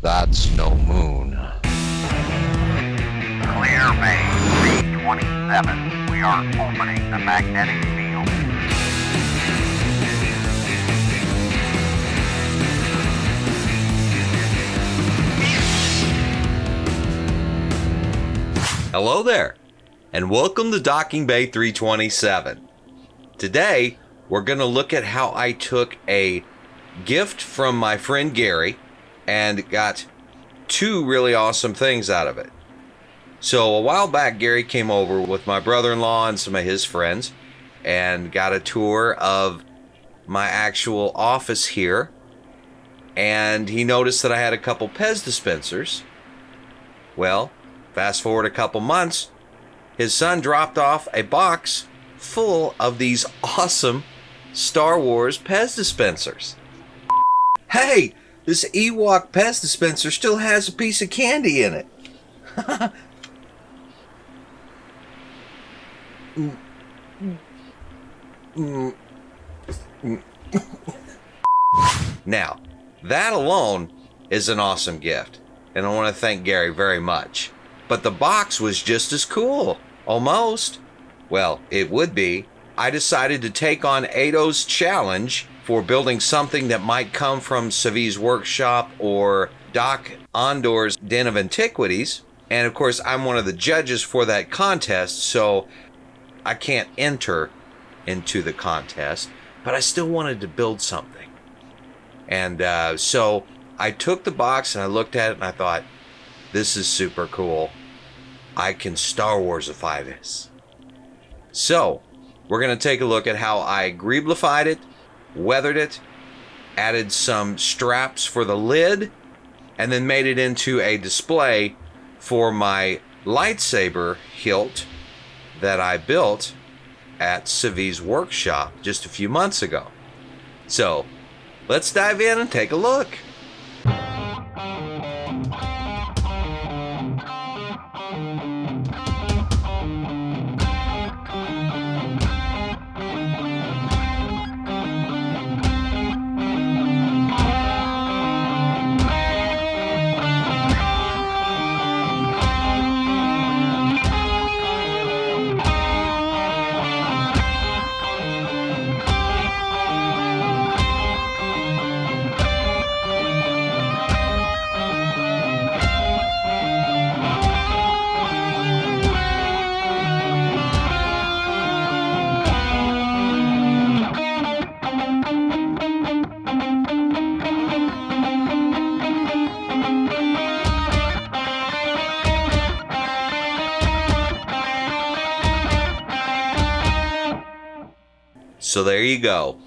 That's no moon. Clear Bay 327. We are opening the magnetic field. Hello there, and welcome to Docking Bay 327. Today, we're going to look at how I took a gift from my friend Gary and got two really awesome things out of it. So a while back, Gary came over with my brother-in-law and some of his friends and got a tour of my actual office here. And he noticed that I had a couple Pez dispensers. Well, fast forward a couple months, his son dropped off a box full of these awesome Star Wars Pez dispensers. Hey, this Ewok Pez dispenser still has a piece of candy in it. Now, that alone is an awesome gift, and I want to thank Gary very much. But the box was just as cool, almost. Well, it would be. I decided to take on Ado's challenge for building something that might come from Savi's workshop or Doc Ondor's Den of Antiquities. And of course, I'm one of the judges for that contest, so I can't enter into the contest, but I still wanted to build something. And so I took the box and I looked at it and I thought, this is super cool. I can Star Warsify this. So we're going to take a look at how I greeblified it, weathered it, added some straps for the lid, and then made it into a display for my lightsaber hilt that I built at Savi's workshop just a few months ago. So let's dive in and take a look. So there you go,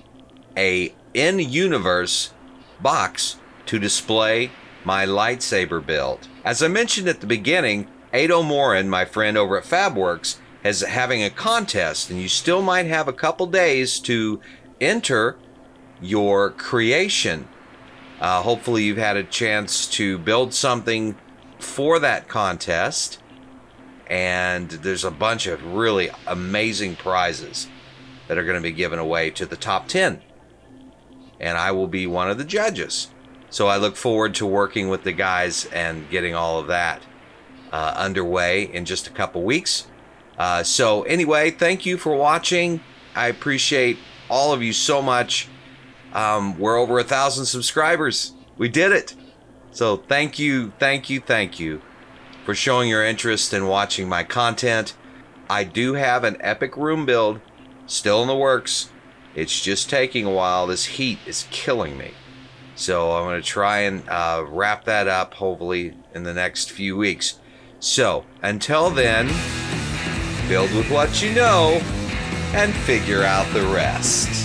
a in-universe box to display my lightsaber build. As I mentioned at the beginning, Ado Morin, my friend over at Fabworks, is having a contest, and you still might have a couple days to enter your creation. Hopefully you've had a chance to build something for that contest, and there's a bunch of really amazing prizes that are going to be given away to the top 10. And I will be one of the judges. So I look forward to working with the guys and getting all of that underway in just a couple weeks. So anyway, thank you for watching. I appreciate all of you so much. We're over 1,000 subscribers. We did it. So thank you for showing your interest in watching my content. I do have an epic room build still in the works. It's just taking a while. This heat is killing me. So I'm going to try and wrap that up hopefully in the next few weeks. So until then, build with what you know and figure out the rest.